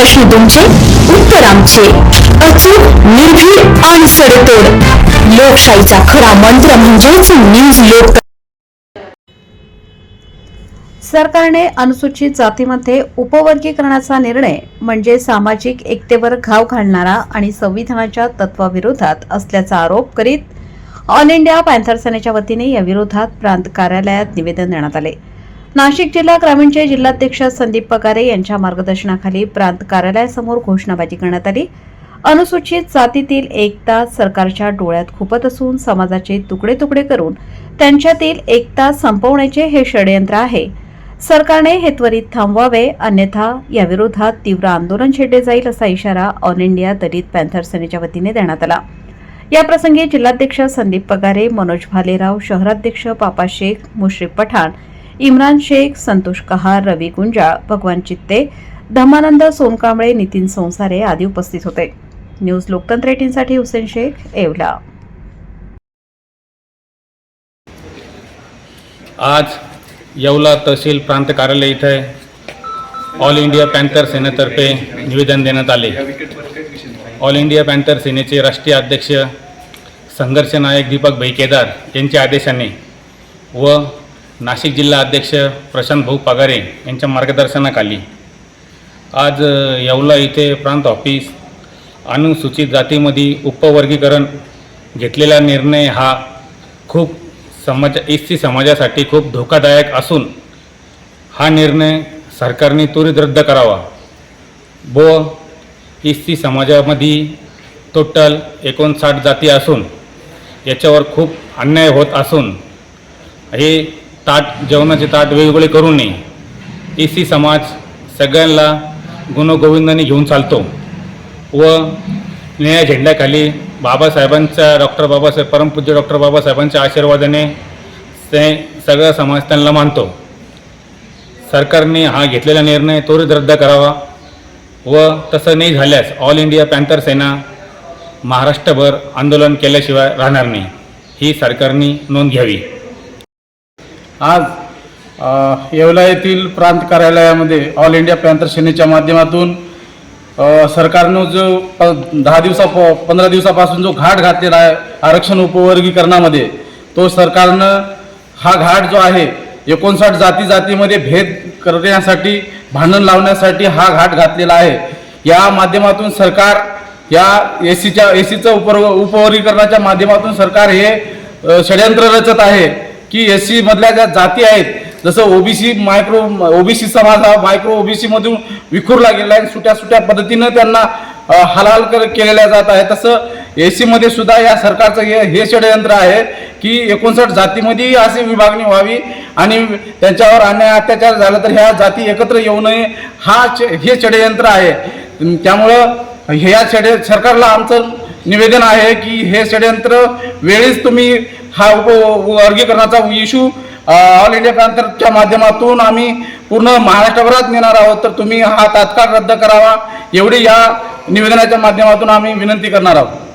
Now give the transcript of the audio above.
प्रश्न तुमचे, उत्तर आमचे. अचूक, निर्भीड आणि सडेतोड. लोकशाहीचा खरा मंत्र म्हणजेच न्यूज लोक. सरकारने अनुसूचित जातीमध्ये उपवर्गीकरणाचा निर्णय म्हणजे सामाजिक एकतेवर घाव घालणारा आणि संविधानाच्या तत्वाविरोधात असल्याचा आरोप करीत ऑल इंडिया पॅन्थर सेनेच्या वतीने या विरोधात प्रांत कार्यालयात निवेदन देण्यात आले. नाशिक जिल्हा ग्रामीणचे जिल्हाध्यक्ष संदीप पगारे यांच्या मार्गदर्शनाखाली प्रांत कार्यालयासमोर घोषणाबाजी करण्यात आली. अनुसूचित जातीतील एकता सरकारच्या डोळ्यात खुपत असून समाजाचे तुकडे तुकडे करून त्यांच्यातील एकता संपवण्याचे हे षडयंत्र आहे. सरकारने हे त्वरित थांबवावे, अन्यथा या विरोधात तीव्र आंदोलन छेडले जाईल असा इशारा ऑल इंडिया दलित पॅन्थर सेनेच्या वतीने देण्यात आला. या प्रसंगी जिल्हाध्यक्ष संदीप पगारे, मनोज भालेराव, शहराध्यक्ष पापा शेख, मुश्रीफ पठाण, इम्रान शेख, संतोष कहार, रवी गुंजाळ, भगवान चित्ते, धम्मानंद सोनकांबळे, नितीन संसारे आदी उपस्थित होते. न्यूज लोकतंत्र 18 साठी हुसेन शेख, येवला. आज येवला तहसील प्रांत कार्यालय इथे ऑल इंडिया पॅन्थर सेनेतर्फे निवेदन देण्यात आले. ऑल इंडिया पॅन्थर सेनेचे राष्ट्रीय अध्यक्ष संघर्ष नायक दीपक भाई केदार यांच्या आदेशाने व नाशिक जिल्हा अध्यक्ष प्रशांत भाऊ पगारे यांच्या मार्गदर्शनाखाली आज येवला इथे प्रांत ऑफिस अनुसूचित जातीमध्ये उपवर्गीकरण घेतलेला निर्णय हा खूप एससी समाजासाठी खूप धोकादायक असून हा निर्णय सरकारने त्वरित रद्द करावा व एससी समाजामध्ये टोटल 59 जाती असून याच्यावर खूप अन्याय होत असून हे जेवणाचे ताट वेगवेगळे करू नये. एससी समाज सगळ्यांना गुणगोविंदाने घेऊन चालतो व निळ्या झेंड्याखाली बाबासाहेबांच्या परमपूज्य डॉक्टर बाबासाहेबांच्या आशीर्वादाने ते सगळा समाज त्यांना मानतो. सरकारने हा घेतलेला निर्णय त्वरित रद्द करावा व तसं नाही झाल्यास ऑल इंडिया पॅन्थर सेना महाराष्ट्रभर आंदोलन केल्याशिवाय राहणार नाही, ही सरकारने नोंद घ्यावी. आज येवला येथील प्रांत कार्यालयामध्ये ऑल इंडिया पॅन्थर सेनेच्या माध्यमातून सरकारनं जो 15 दिवसापासून जो घाट घातलेला आहे आरक्षण उपवर्गीकरणामध्ये, तो सरकारनं हा घाट जो आहे 59 जातीमध्ये भेद करण्यासाठी, भांडण लावण्यासाठी हा घाट घातलेला आहे. या माध्यमातून सरकार या एसीचं उपवर्गीकरणाच्या माध्यमातून सरकार हे षडयंत्र रचत आहे की एससी मधल्या ज्या जाती आहेत, जसं ओबीसी समाज हा मायक्रो ओबीसी मधून विखुरला गेला आहे, सुट्या पद्धतीनं त्यांना हालहाल केलेल्या जात आहे, तसं एसी मध्ये सुद्धा या सरकारचं हे षडयंत्र आहे की 59 जातीमध्ये अशी विभागणी व्हावी आणि त्यांच्यावर अन्याय अत्याचार झाला तर ह्या जाती एकत्र येऊ नये, हे षडयंत्र आहे. त्यामुळं सरकारला आमचं निवेदन आहे की हे षडयंत्र वेळीच तुम्ही हा उपवर्गीकरणाचा इश्यू ऑल इंडिया पॅन्थरच्या माध्यमातून आम्ही पूर्ण महाराष्ट्रभरात नेणार आहोत, तर तुम्ही हा तात्काळ रद्द करावा एवढी या निवेदनाच्या माध्यमातून आम्ही विनंती करणार आहोत.